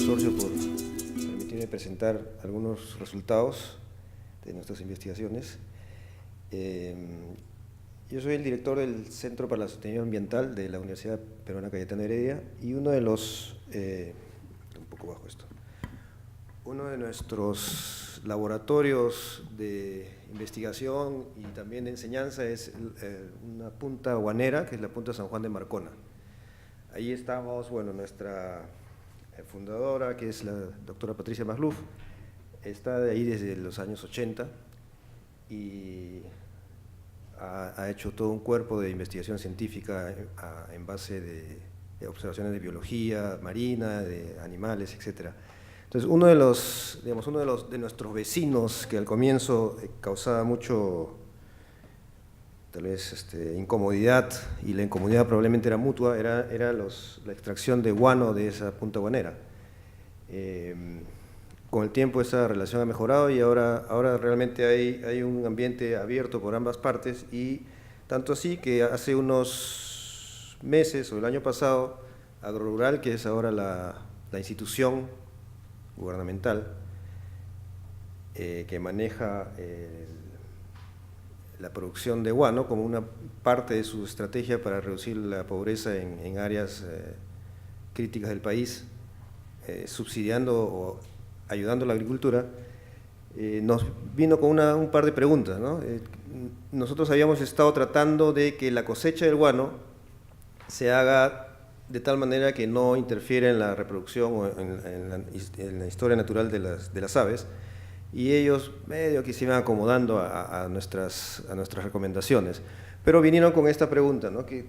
consorcio por permitirme presentar algunos resultados de nuestras investigaciones. Yo soy el director del Centro para la Sostenibilidad Ambiental de la Universidad Peruana Cayetano Heredia y uno de los, un poco bajo esto, uno de nuestros laboratorios de investigación y también de enseñanza es una punta guanera, que es la punta San Juan de Marcona. Ahí estamos, bueno, nuestra fundadora, que es la doctora Patricia Masluf, está de ahí desde los años 80 y ha hecho todo un cuerpo de investigación científica en base de observaciones de biología marina, de animales, etc. Entonces, uno de nuestros vecinos que al comienzo causaba mucho, tal vez, incomodidad, y la incomodidad probablemente era mutua, era la extracción de guano de esa punta guanera. Con el tiempo esa relación ha mejorado y ahora realmente hay un ambiente abierto por ambas partes, y tanto así que hace unos meses o el año pasado, Agrorural, que es ahora la institución gubernamental que maneja la producción de guano como una parte de su estrategia para reducir la pobreza en áreas críticas del país, subsidiando o ayudando a la agricultura, nos vino con un par de preguntas, ¿no? Nosotros habíamos estado tratando de que la cosecha del guano se haga de tal manera que no interfiera en la reproducción o en la historia natural de las aves, y ellos medio que se iban acomodando a nuestras recomendaciones, pero vinieron con esta pregunta, ¿no? Que,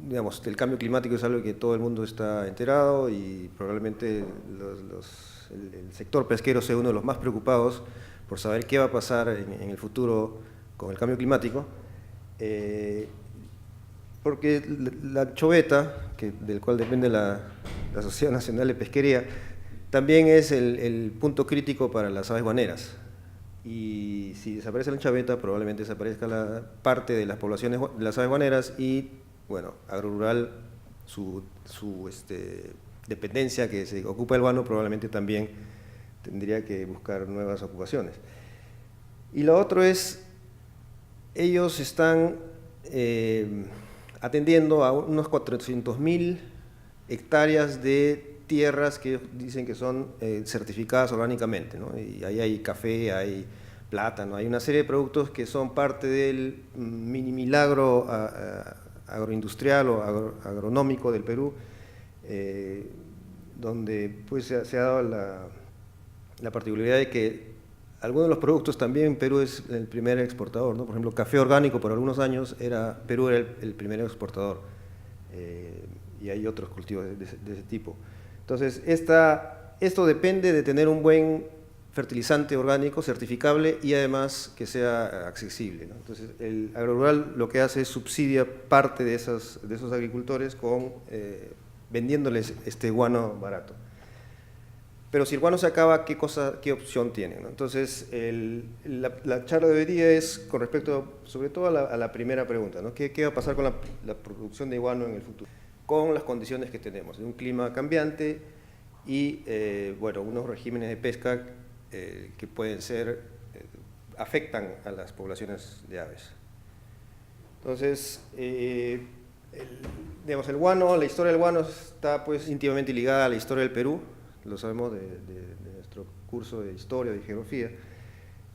digamos, el cambio climático es algo que todo el mundo está enterado y probablemente el sector pesquero sea uno de los más preocupados por saber qué va a pasar en el futuro con el cambio climático, porque la anchoveta, del cual depende la Sociedad Nacional de Pesquería, también es el punto crítico para las aves guaneras. Y si desaparece la anchoveta, probablemente desaparezca la parte de las poblaciones de las aves guaneras y, bueno, Agrorural, su dependencia que se ocupa el guano, probablemente también tendría que buscar nuevas ocupaciones. Y lo otro es, ellos están atendiendo a unos 400.000 hectáreas de tierras que dicen que son certificadas orgánicamente, ¿no? Y ahí hay café, hay plátano, hay una serie de productos que son parte del mini milagro agroindustrial o agronómico del Perú, donde pues se ha dado la particularidad de que algunos de los productos también Perú es el primer exportador, ¿no? Por ejemplo, café orgánico por algunos años Perú era el primer exportador, y hay otros cultivos de ese tipo. Entonces, esto depende de tener un buen fertilizante orgánico certificable y además que sea accesible, ¿no? Entonces, el Agrorural lo que hace es subsidia parte de esos agricultores vendiéndoles este guano barato. Pero si el guano se acaba, ¿qué opción tienen, ¿no? Entonces, la charla de hoy día es con respecto, sobre todo, a la primera pregunta, ¿no? ¿Qué va a pasar con la producción de guano en el futuro? Con las condiciones que tenemos, de un clima cambiante y, bueno, unos regímenes de pesca que pueden ser, afectan a las poblaciones de aves. Entonces, digamos, el guano, la historia del guano está pues íntimamente ligada a la historia del Perú, lo sabemos de nuestro curso de historia, de geografía,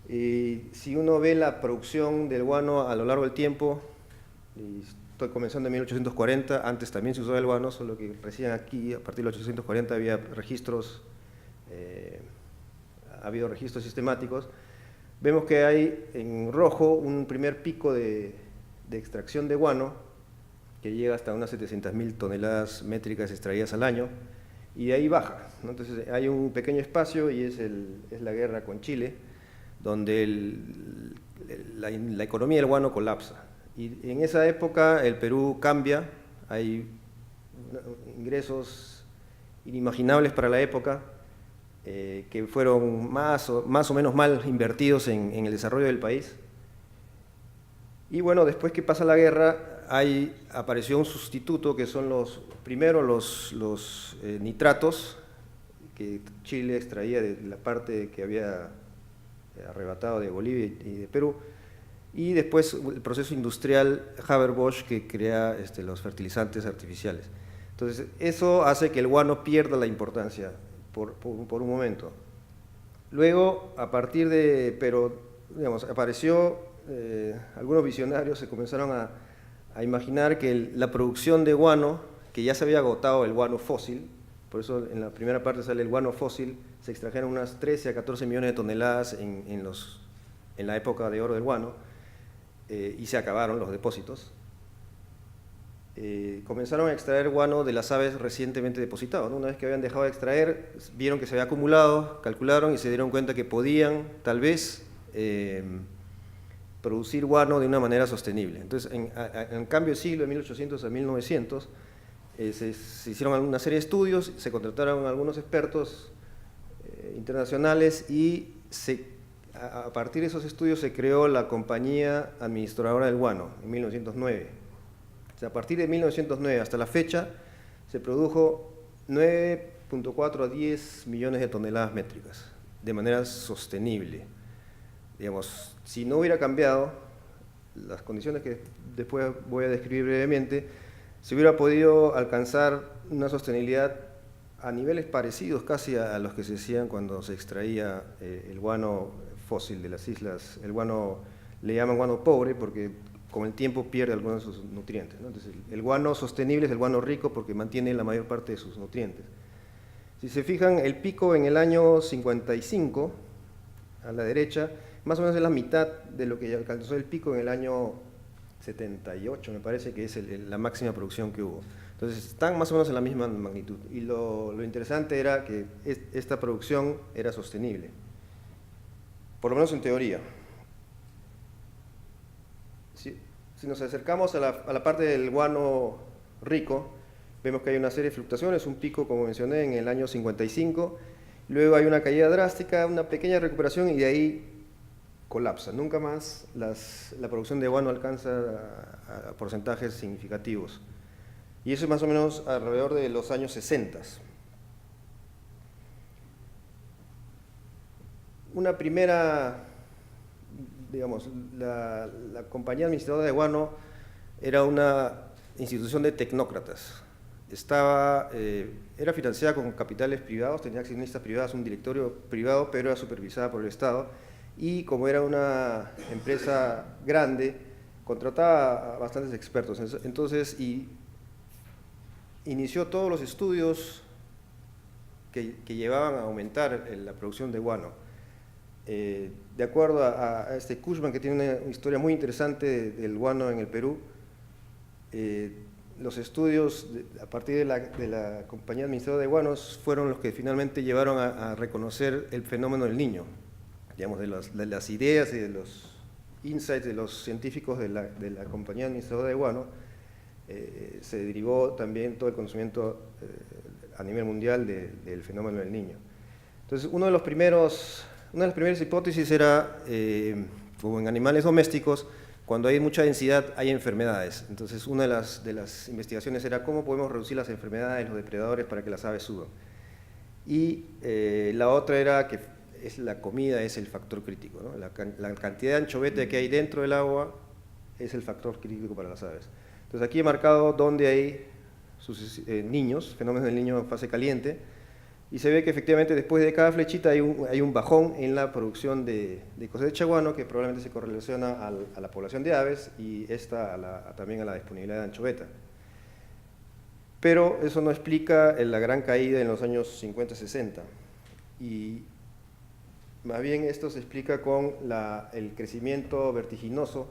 y si uno ve la producción del guano a lo largo del tiempo, y estoy comenzando en 1840, antes también se usaba el guano, solo que recién aquí, a partir de 1840, había registros, ha habido registros sistemáticos. Vemos que hay en rojo un primer pico de extracción de guano, que llega hasta unas 700.000 toneladas métricas extraídas al año, y de ahí baja, ¿no? Entonces hay un pequeño espacio y es la guerra con Chile, donde la economía del guano colapsa. Y en esa época el Perú cambia, hay ingresos inimaginables para la época, que fueron más o menos mal invertidos en el desarrollo del país. Y bueno, después que pasa la guerra, apareció un sustituto que son los nitratos, que Chile extraía de la parte que había arrebatado de Bolivia y de Perú, y después el proceso industrial Haber-Bosch que crea los fertilizantes artificiales. Entonces, eso hace que el guano pierda la importancia por un momento. Luego, a partir de, pero digamos, apareció, algunos visionarios se comenzaron a imaginar que la producción de guano, que ya se había agotado el guano fósil, por eso en la primera parte sale el guano fósil, se extrajeron unas 13 a 14 millones de toneladas en la época de oro del guano, y se acabaron los depósitos. Comenzaron a extraer guano de las aves recientemente depositadas, ¿no? Una vez que habían dejado de extraer, vieron que se había acumulado, calcularon y se dieron cuenta que podían, tal vez, producir guano de una manera sostenible. Entonces, en cambio de siglo, de 1800 a 1900, se hicieron una serie de estudios, se contrataron algunos expertos internacionales y a partir de esos estudios se creó la Compañía Administradora del Guano, en 1909. O sea, a partir de 1909 hasta la fecha se produjo 9.4 a 10 millones de toneladas métricas, de manera sostenible. Digamos, si no hubiera cambiado las condiciones que después voy a describir brevemente, se hubiera podido alcanzar una sostenibilidad a niveles parecidos casi a los que se hacían cuando se extraía el guano fósil de las islas. El guano le llaman guano pobre porque con el tiempo pierde algunos de sus nutrientes, ¿no? Entonces, el guano sostenible es el guano rico porque mantiene la mayor parte de sus nutrientes. Si se fijan, el pico en el año 55, a la derecha, más o menos es la mitad de lo que alcanzó el pico en el año 78, me parece que es la máxima producción que hubo. Entonces, están más o menos en la misma magnitud. Y lo interesante era que esta producción era sostenible, por lo menos en teoría. Si nos acercamos a la parte del guano rico, vemos que hay una serie de fluctuaciones, un pico, como mencioné, en el año 55, luego hay una caída drástica, una pequeña recuperación y de ahí colapsa. Nunca más la producción de guano alcanza a porcentajes significativos. Y eso es más o menos alrededor de los años 60. Una primera, digamos, la Compañía Administradora de Guano era una institución de tecnócratas. Era financiada con capitales privados, tenía accionistas privados, un directorio privado, pero era supervisada por el Estado. Y como era una empresa grande, contrataba a bastantes expertos. Entonces, inició todos los estudios que llevaban a aumentar la producción de guano. De acuerdo a Cushman, que tiene una historia muy interesante del guano en el Perú, los estudios a partir de la Compañía Administradora de Guanos fueron los que finalmente llevaron a reconocer el fenómeno del Niño. Digamos, de las ideas y de los insights de los científicos de la Compañía Administradora de Guano, se derivó también todo el conocimiento a nivel mundial del fenómeno del Niño. Entonces, una de las primeras hipótesis era, como en animales domésticos, cuando hay mucha densidad hay enfermedades. Entonces, una de las investigaciones era cómo podemos reducir las enfermedades, los depredadores, para que las aves suban. Y la otra era que la comida es el factor crítico, ¿no? La cantidad de anchoveta que hay dentro del agua es el factor crítico para las aves. Entonces, aquí he marcado dónde hay niños, fenómenos del niño en fase caliente, y se ve que efectivamente después de cada flechita hay un bajón en la producción de cosecha de guano que probablemente se correlaciona a la población de aves y también a la disponibilidad de anchoveta. Pero eso no explica la gran caída en los años 50-60. Y más bien esto se explica con el crecimiento vertiginoso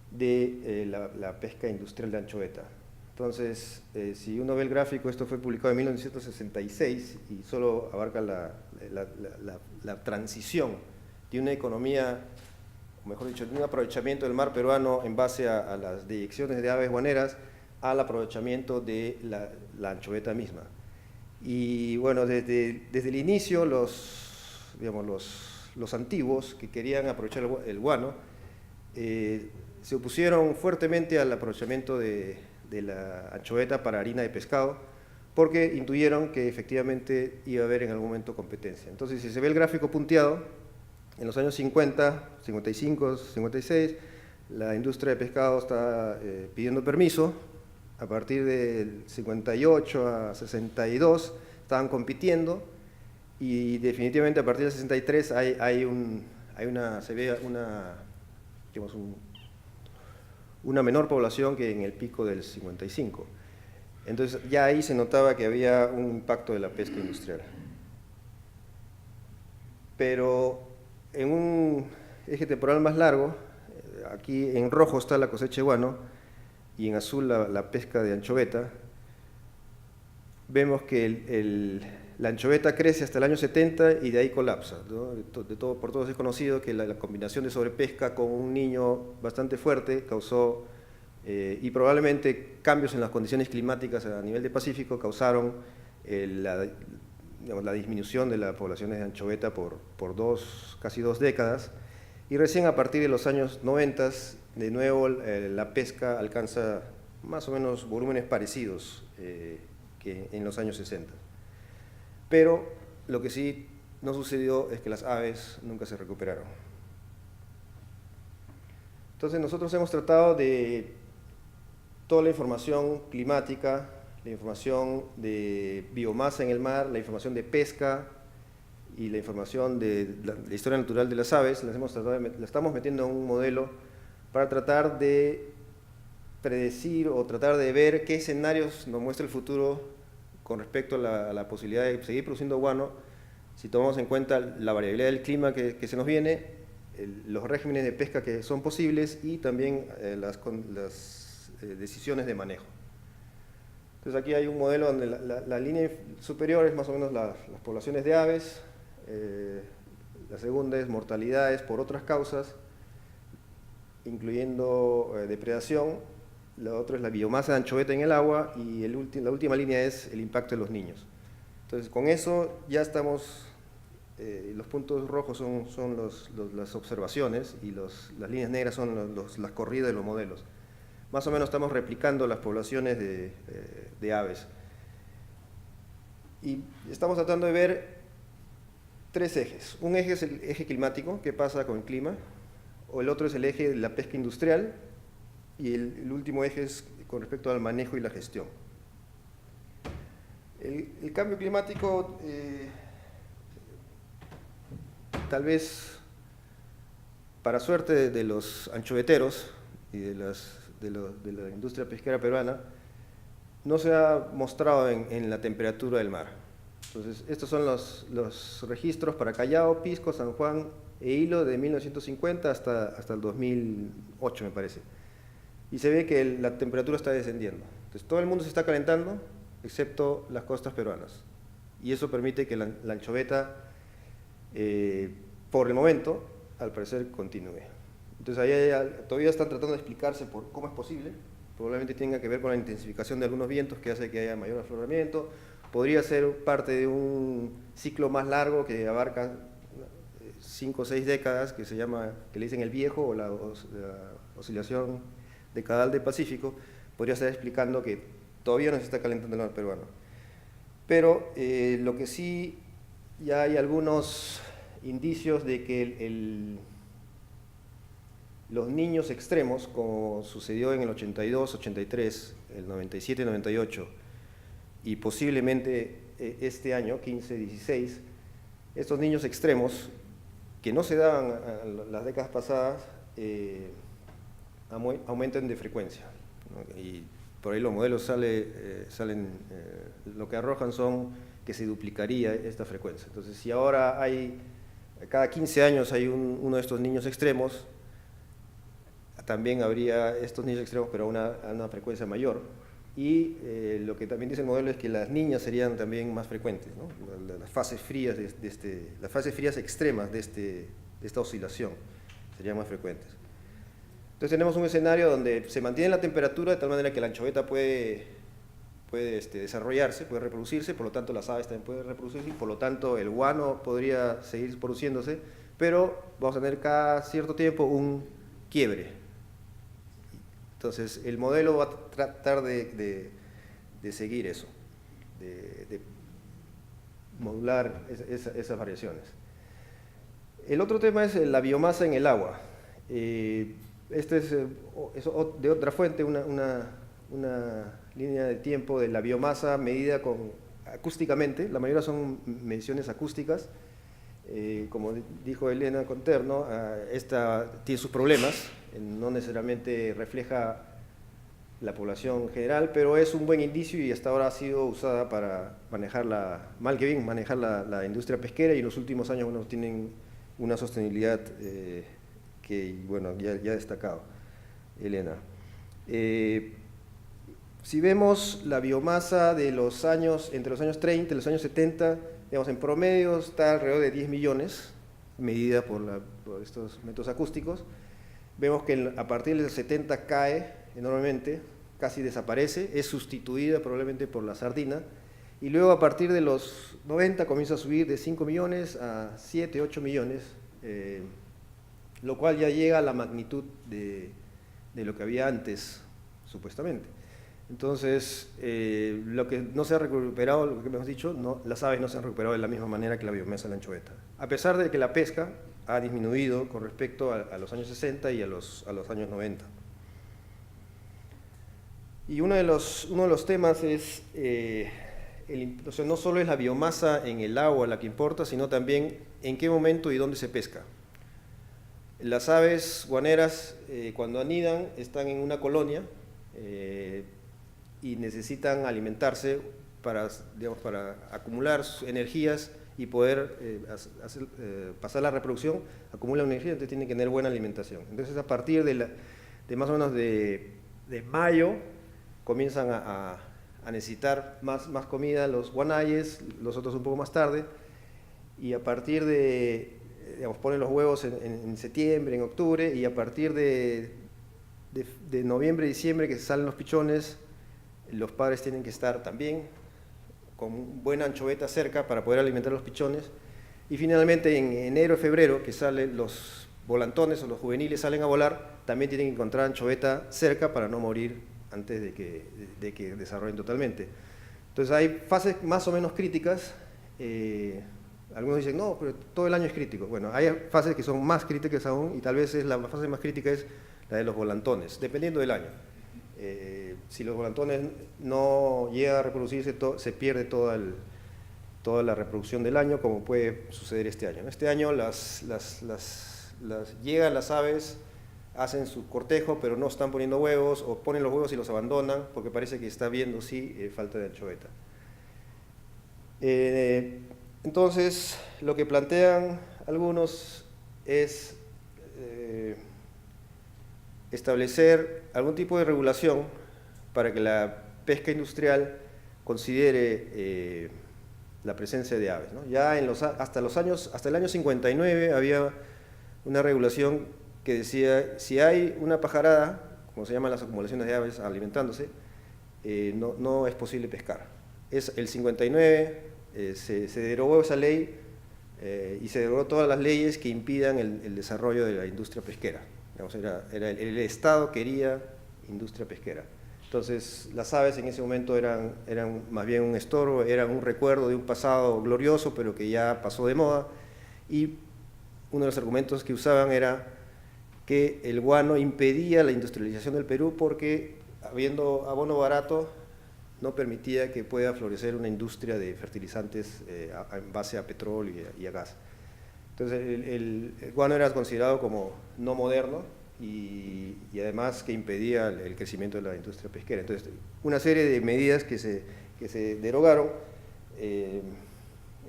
de la pesca industrial de anchoveta. Entonces, si uno ve el gráfico, esto fue publicado en 1966 y solo abarca la transición de una economía, o mejor dicho, de un aprovechamiento del mar peruano en base a las deyecciones de aves guaneras al aprovechamiento de la anchoveta misma. Y bueno, desde el inicio, los antiguos que querían aprovechar el guano se opusieron fuertemente al aprovechamiento de la anchoveta para harina de pescado, porque intuyeron que efectivamente iba a haber en algún momento competencia. Entonces, si se ve el gráfico punteado, en los años 50, 55, 56, la industria de pescado está pidiendo permiso. A partir del 58 a 62 estaban compitiendo, y definitivamente a partir del 63 se ve una menor población que en el pico del 55. Entonces ya ahí se notaba que había un impacto de la pesca industrial. Pero en un eje temporal más largo, aquí en rojo está la cosecha de guano y en azul la pesca de anchoveta, vemos que la anchoveta crece hasta el año 70 y de ahí colapsa, ¿no? Por todos es conocido que la combinación de sobrepesca con un niño bastante fuerte causó, y probablemente cambios en las condiciones climáticas a nivel del Pacífico causaron la disminución de las poblaciones de anchoveta por casi dos décadas, y recién a partir de los años 90, de nuevo la pesca alcanza más o menos volúmenes parecidos que en los años 60. Pero lo que sí no sucedió es que las aves nunca se recuperaron. Entonces nosotros hemos tratado de toda la información climática, la información de biomasa en el mar, la información de pesca y la información de la historia natural de las aves, la estamos metiendo en un modelo para tratar de predecir o tratar de ver qué escenarios nos muestra el futuro con respecto a la posibilidad de seguir produciendo guano, si tomamos en cuenta la variabilidad del clima que se nos viene, los regímenes de pesca que son posibles y también las decisiones de manejo. Entonces aquí hay un modelo donde la línea superior es más o menos las poblaciones de aves, la segunda es mortalidades por otras causas, incluyendo depredación. La otra es la biomasa de anchoveta en el agua, y la última línea es el impacto de los niños. Entonces, con eso ya estamos, los puntos rojos son las observaciones y las líneas negras son las corridas de los modelos. Más o menos estamos replicando las poblaciones de aves. Y estamos tratando de ver tres ejes. Un eje es el eje climático, qué pasa con el clima, o el otro es el eje de la pesca industrial, y el último eje es con respecto al manejo y la gestión. El cambio climático, tal vez para suerte de los anchoveteros y de la industria pesquera peruana, no se ha mostrado en la temperatura del mar. Entonces, estos son los registros para Callao, Pisco, San Juan e Hilo de 1950 hasta el 2008, me parece. Y se ve que la temperatura está descendiendo. Entonces, todo el mundo se está calentando, excepto las costas peruanas. Y eso permite que la anchoveta, por el momento, al parecer, continúe. Entonces, ahí todavía están tratando de explicarse cómo es posible. Probablemente tenga que ver con la intensificación de algunos vientos que hace que haya mayor afloramiento. Podría ser parte de un ciclo más largo que abarca 5 o 6 décadas, que le dicen el viejo, o la oscilación decadal del Pacífico. Podría estar explicando que todavía no se está calentando el mar peruano. Pero lo que sí, ya hay algunos indicios de que los niños extremos, como sucedió en el 82, 83, el 97, 98, y posiblemente este año, 15, 16, estos niños extremos, que no se daban las décadas pasadas, aumentan de frecuencia, ¿no? Y por ahí los modelos salen, lo que arrojan son que se duplicaría esta frecuencia. Entonces, si ahora cada 15 años hay uno de estos niños extremos, también habría estos niños extremos, pero a una frecuencia mayor. Y lo que también dice el modelo es que las niñas serían también más frecuentes, ¿no? Las fases frías, las fases frías extremas de esta oscilación serían más frecuentes. Entonces tenemos un escenario donde se mantiene la temperatura de tal manera que la anchoveta puede desarrollarse, puede reproducirse, por lo tanto las aves también pueden reproducirse, y por lo tanto el guano podría seguir produciéndose, pero vamos a tener cada cierto tiempo un quiebre. Entonces el modelo va a tratar de seguir eso. de modular esas variaciones. El otro tema es la biomasa en el agua. Este es de otra fuente, una línea de tiempo de la biomasa medida acústicamente. La mayoría son mediciones acústicas. Como dijo Elena Conterno, esta tiene sus problemas, no necesariamente refleja la población general, pero es un buen indicio y hasta ahora ha sido usada para manejar mal que bien, manejar la industria pesquera, y en los últimos años tienen una sostenibilidad que bueno, ya ha destacado Elena. Si vemos la biomasa de entre los años 30 y los años 70, digamos, en promedio está alrededor de 10 millones, medida por estos métodos acústicos. Vemos que a partir del 70 cae enormemente, casi desaparece, es sustituida probablemente por la sardina, y luego a partir de los 90 comienza a subir de 5 millones a 7, 8 millones, lo cual ya llega a la magnitud de lo que había antes, supuestamente. Entonces, lo que no se ha recuperado, lo que hemos dicho, las aves no se han recuperado de la misma manera que la biomasa de la anchoveta, a pesar de que la pesca ha disminuido con respecto a los años 60 y a los años 90. Y uno de los temas es, o sea, no solo es la biomasa en el agua la que importa, sino también en qué momento y dónde se pesca. Las aves guaneras, cuando anidan, están en una colonia y necesitan alimentarse para acumular sus energías y poder pasar la reproducción, acumulan energía, entonces tienen que tener buena alimentación. Entonces, a partir de más o menos de mayo, comienzan a necesitar más comida los guanayes, los otros un poco más tarde, y a partir ponen los huevos en septiembre, en octubre, y a partir de noviembre, diciembre, que salen los pichones, los padres tienen que estar también con buena anchoveta cerca para poder alimentar a los pichones, y finalmente en enero, febrero, que salen los volantones o los juveniles salen a volar, también tienen que encontrar anchoveta cerca para no morir antes de que desarrollen totalmente. Entonces hay fases más o menos críticas. Algunos dicen, no, pero todo el año es crítico. Bueno, hay fases que son más críticas aún, y tal vez la fase más crítica es la de los volantones, dependiendo del año. Si los volantones no llegan a reproducirse, se pierde toda la reproducción del año, como puede suceder este año. Este año llegan las aves, hacen su cortejo, pero no están poniendo huevos, o ponen los huevos y los abandonan, porque parece que está habiendo, falta de anchoveta. Entonces, lo que plantean algunos es establecer algún tipo de regulación para que la pesca industrial considere la presencia de aves, ¿no? Ya hasta el año 59 había una regulación que decía, si hay una pajarada, como se llaman las acumulaciones de aves alimentándose, no es posible pescar. El 59 se derogó esa ley y se derogó todas las leyes que impidan el desarrollo de la industria pesquera. Digamos, el Estado quería industria pesquera. Entonces, las aves en ese momento eran más bien un estorbo, eran un recuerdo de un pasado glorioso, pero que ya pasó de moda, y uno de los argumentos que usaban era que el guano impedía la industrialización del Perú porque, habiendo abono barato, no permitía que pueda florecer una industria de fertilizantes en base a petróleo y a gas. Entonces, el guano era considerado como no moderno y además que impedía el crecimiento de la industria pesquera. Entonces, una serie de medidas que se derogaron,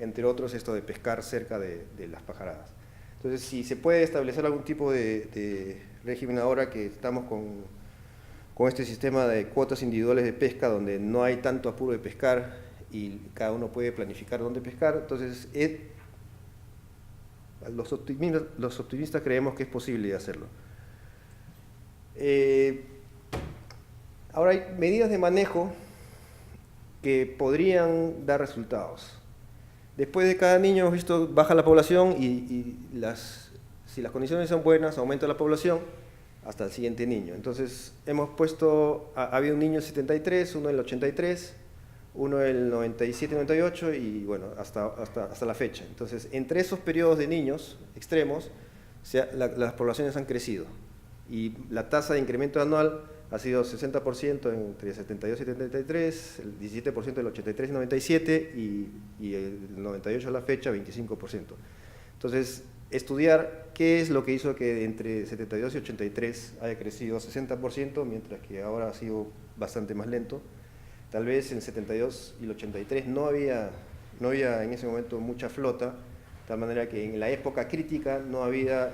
entre otros esto de pescar cerca de las pajaradas. Entonces, si se puede establecer algún tipo de régimen ahora que estamos con este sistema de cuotas individuales de pesca, donde no hay tanto apuro de pescar y cada uno puede planificar dónde pescar, entonces los optimistas creemos que es posible hacerlo. Ahora hay medidas de manejo que podrían dar resultados. Después de cada niño, hemos visto, baja la población y si las condiciones son buenas, aumenta la población hasta el siguiente niño. Entonces, ha habido un niño en el 73, uno en el 83, uno el 97-98 y bueno, hasta la fecha. Entonces, entre esos periodos de niños extremos, las poblaciones han crecido y la tasa de incremento anual ha sido 60% entre 72 y 73, el 17% del 83 y 97 y el 98 a la fecha 25%. Entonces, estudiar qué es lo que hizo que entre 72 y 83 haya crecido 60%, mientras que ahora ha sido bastante más lento. Tal vez en el 72 y el 83 no había en ese momento mucha flota, de tal manera que en la época crítica no había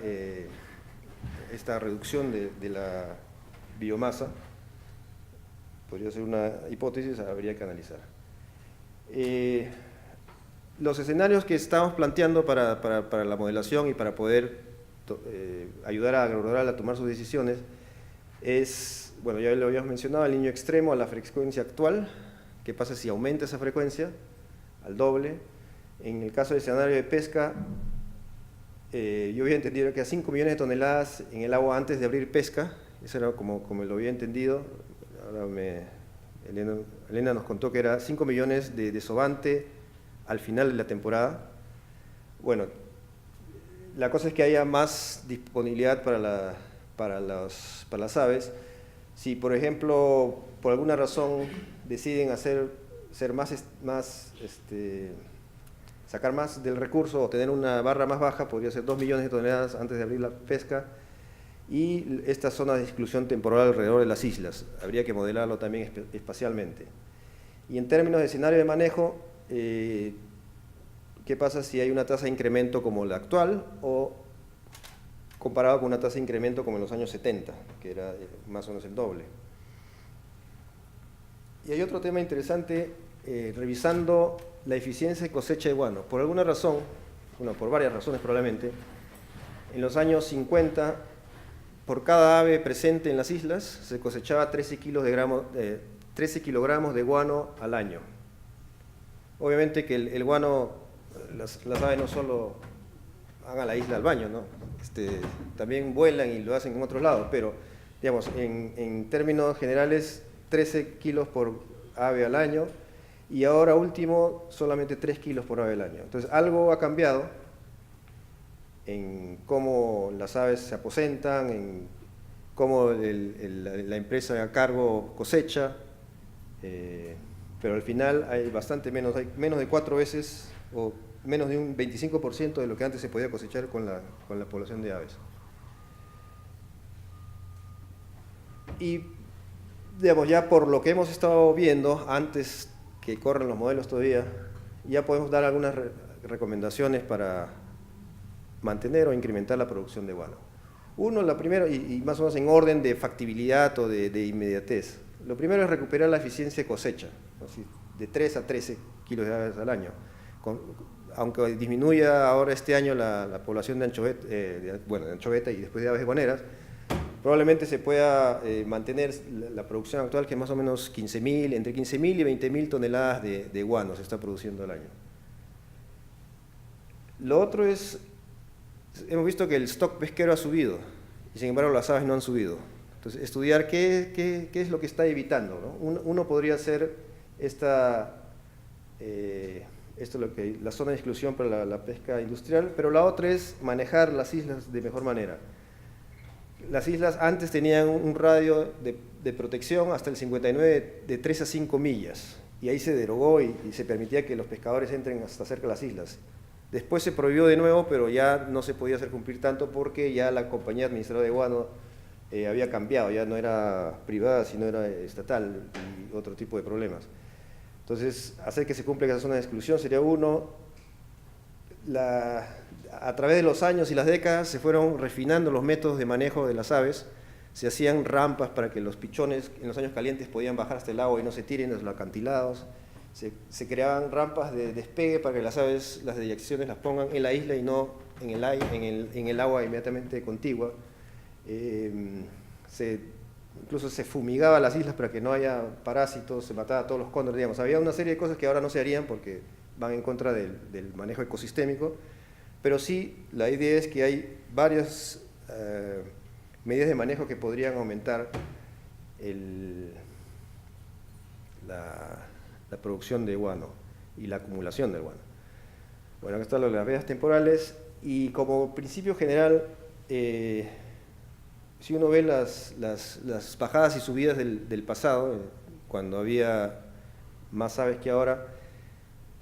esta reducción de la biomasa. Podría ser una hipótesis, habría que analizar. Los escenarios que estamos planteando para la modelación y para poder ayudar a Agrorural a tomar sus decisiones es, bueno, ya lo habíamos mencionado, el niño extremo a la frecuencia actual. ¿Qué pasa si aumenta esa frecuencia al doble? En el caso del escenario de pesca, yo había entendido que a 5 millones de toneladas en el agua antes de abrir pesca, eso era como lo había entendido. Ahora Elena nos contó que era 5 millones de desovante al final de la temporada. Bueno, la cosa es que haya más disponibilidad para las aves. Si, por ejemplo, por alguna razón deciden sacar más del recurso o tener una barra más baja, podría ser 2 millones de toneladas antes de abrir la pesca, y estas zonas de exclusión temporal alrededor de las islas. Habría que modelarlo también espacialmente. Y en términos de escenario de manejo, ¿qué pasa si hay una tasa de incremento como la actual o comparado con una tasa de incremento como en los años 70, que era más o menos el doble? Y hay otro tema interesante, revisando la eficiencia de cosecha de guano. Por alguna razón, bueno, por varias razones probablemente, en los años 50, por cada ave presente en las islas, se cosechaba 13 kilogramos de guano al año. Obviamente que el guano, las aves no solo van a la isla al baño, ¿no? También vuelan y lo hacen en otros lados, pero digamos, en términos generales, 13 kilos por ave al año, y ahora último, solamente 3 kilos por ave al año. Entonces, algo ha cambiado en cómo las aves se aposentan, en cómo la empresa a cargo cosecha, pero al final hay menos de 4 veces o menos de un 25% de lo que antes se podía cosechar con la población de aves. Y digamos, ya por lo que hemos estado viendo, antes que corran los modelos todavía, ya podemos dar algunas recomendaciones para mantener o incrementar la producción de guano. La primera, y más o menos en orden de factibilidad o de inmediatez. Lo primero es recuperar la eficiencia de cosecha, así, de 3 a 13 kilos de aves al año. Aunque disminuya ahora este año la población de anchoveta y después de aves guaneras, probablemente se pueda mantener la producción actual, que es más o menos entre 15.000 y 20.000 toneladas de guano se está produciendo al año. Lo otro es, hemos visto que el stock pesquero ha subido, y sin embargo las aves no han subido. Entonces, estudiar qué es lo que está evitando, ¿no? Uno podría ser la zona de exclusión para la pesca industrial, pero la otra es manejar las islas de mejor manera. Las islas antes tenían un radio de protección hasta el 59 de 3 a 5 millas, y ahí se derogó y se permitía que los pescadores entren hasta cerca de las islas. Después se prohibió de nuevo, pero ya no se podía hacer cumplir tanto porque ya la compañía administradora de guano había cambiado, ya no era privada, sino era estatal, y otro tipo de problemas. Entonces, hacer que se cumpla esa zona de exclusión sería uno. A través de los años y las décadas se fueron refinando los métodos de manejo de las aves. Se hacían rampas para que los pichones en los años calientes podían bajar hasta el agua y no se tiren de los acantilados. Se creaban rampas de despegue para que las aves, las deyecciones las pongan en la isla y no en el agua inmediatamente contigua. Incluso se fumigaba las islas para que no haya parásitos, se mataba a todos los cóndores, digamos. Había una serie de cosas que ahora no se harían porque van en contra del manejo ecosistémico, pero sí, la idea es que hay varias medidas de manejo que podrían aumentar la producción de guano y la acumulación del guano. Bueno, acá están las vedas temporales y como principio general, si uno ve las bajadas y subidas del pasado, cuando había más aves que ahora,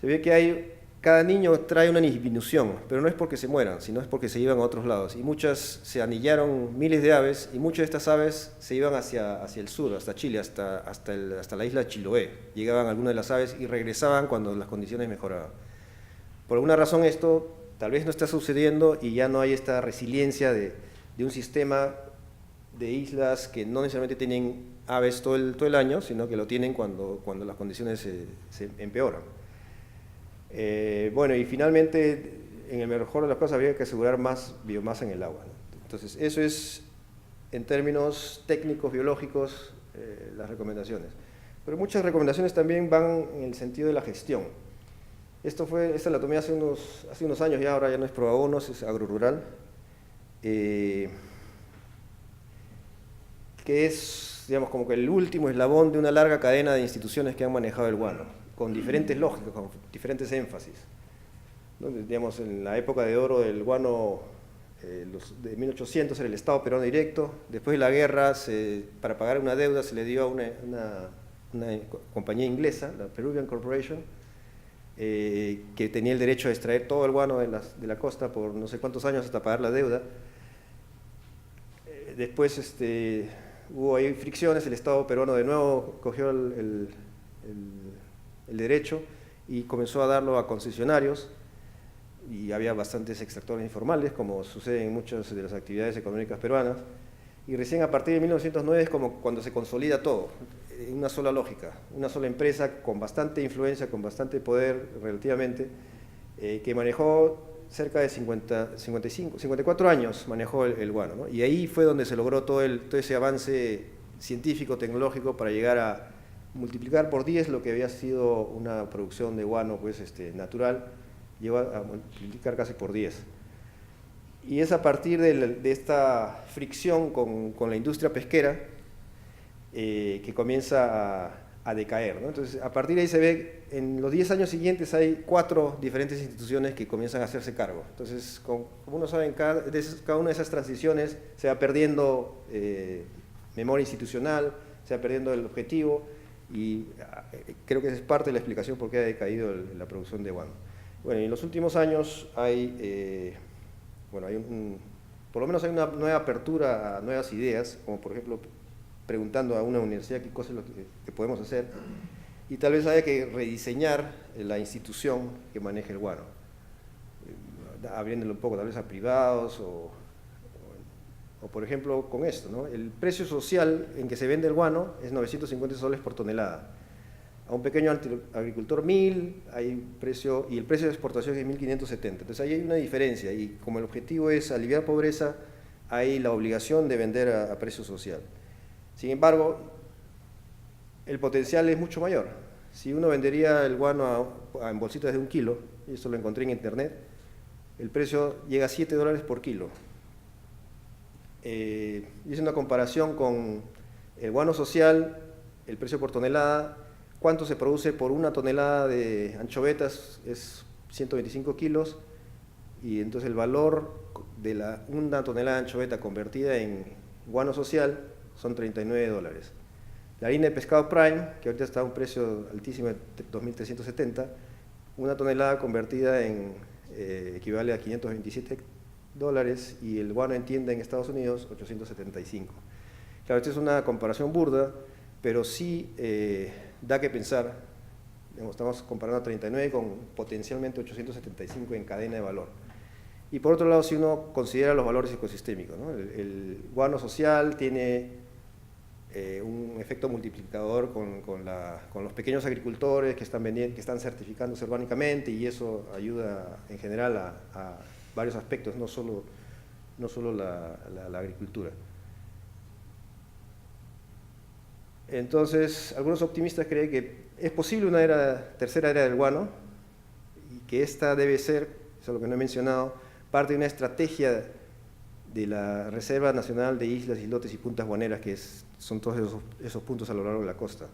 se ve que cada niño trae una disminución, pero no es porque se mueran, sino es porque se iban a otros lados. Y muchas se anillaron miles de aves, y muchas de estas aves se iban hacia el sur, hasta Chile, hasta la isla de Chiloé. Llegaban algunas de las aves y regresaban cuando las condiciones mejoraban. Por alguna razón esto tal vez no está sucediendo y ya no hay esta resiliencia de un sistema de islas que no necesariamente tienen aves todo el año, sino que lo tienen cuando las condiciones se empeoran. Bueno, y finalmente, en el mejor de las cosas, habría que asegurar más biomasa en el agua, ¿no? Entonces, eso es, en términos técnicos, biológicos, las recomendaciones. Pero muchas recomendaciones también van en el sentido de la gestión. Esta la tomé hace unos años ya, ahora ya no es Proabonos, es Agrorural, que es, digamos, como que el último eslabón de una larga cadena de instituciones que han manejado el guano, con diferentes lógicas, con diferentes énfasis, ¿no? Digamos, en la época de oro del guano, de 1800 era el Estado peruano directo. Después de la guerra, para pagar una deuda se le dio a una compañía inglesa, la Peruvian Corporation, que tenía el derecho a extraer todo el guano de la costa por no sé cuántos años hasta pagar la deuda. Después hubo ahí fricciones, el Estado peruano de nuevo cogió el derecho y comenzó a darlo a concesionarios, y había bastantes extractores informales, como sucede en muchas de las actividades económicas peruanas, y recién a partir de 1909 es como cuando se consolida todo, en una sola lógica, una sola empresa con bastante influencia, con bastante poder relativamente, que manejó cerca de 54 años manejó el guano, ¿no? Y ahí fue donde se logró todo ese avance científico, tecnológico, para llegar a multiplicar por 10 lo que había sido una producción de guano pues, natural, llegó a multiplicar casi por 10. Y es a partir de esta fricción con la industria pesquera que comienza a decaer, ¿no? Entonces, a partir de ahí se ve, en los 10 años siguientes hay 4 diferentes instituciones que comienzan a hacerse cargo. Entonces, como uno sabe, en cada una de esas transiciones se va perdiendo memoria institucional, se va perdiendo el objetivo, y creo que esa es parte de la explicación por qué ha decaído la producción de guano. Bueno, y en los últimos años por lo menos hay una nueva apertura a nuevas ideas, como por ejemplo preguntando a una universidad qué cosas es lo que podemos hacer, y tal vez haya que rediseñar la institución que maneja el guano, abriéndolo un poco tal vez a privados o por ejemplo con esto, ¿no? El precio social en que se vende el guano es 950 soles por tonelada. A un pequeño agricultor 1000, y el precio de exportación es 1570. Entonces ahí hay una diferencia, y como el objetivo es aliviar pobreza, hay la obligación de vender a precio social. Sin embargo, el potencial es mucho mayor. Si uno vendería el guano en bolsitas de 1 kilo, y esto lo encontré en internet, el precio llega a $7 por kilo. Hice una comparación con el guano social, el precio por tonelada, cuánto se produce por una tonelada de anchovetas, es 125 kilos, y entonces el valor de una tonelada de anchoveta convertida en guano social son $39. La harina de pescado Prime, que ahorita está a un precio altísimo de 2.370, una tonelada convertida equivale a $527, y el guano en tienda en Estados Unidos, 875. Claro, esta es una comparación burda, pero sí da que pensar. Estamos comparando a 39 con potencialmente 875 en cadena de valor. Y por otro lado, si uno considera los valores ecosistémicos, ¿no? El guano social tiene un efecto multiplicador con los pequeños agricultores que están certificándose orgánicamente, y eso ayuda en general a varios aspectos, no solo la agricultura. Entonces, algunos optimistas creen que es posible una tercera era del guano, y que esta debe ser, eso es lo que no he mencionado, parte de una estrategia de la Reserva Nacional de Islas, Islotes y Puntas Guaneras, que son todos esos puntos a lo largo de la costa.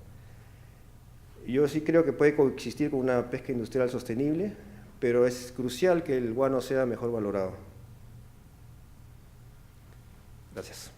Yo sí creo que puede coexistir con una pesca industrial sostenible, pero es crucial que el guano sea mejor valorado. Gracias.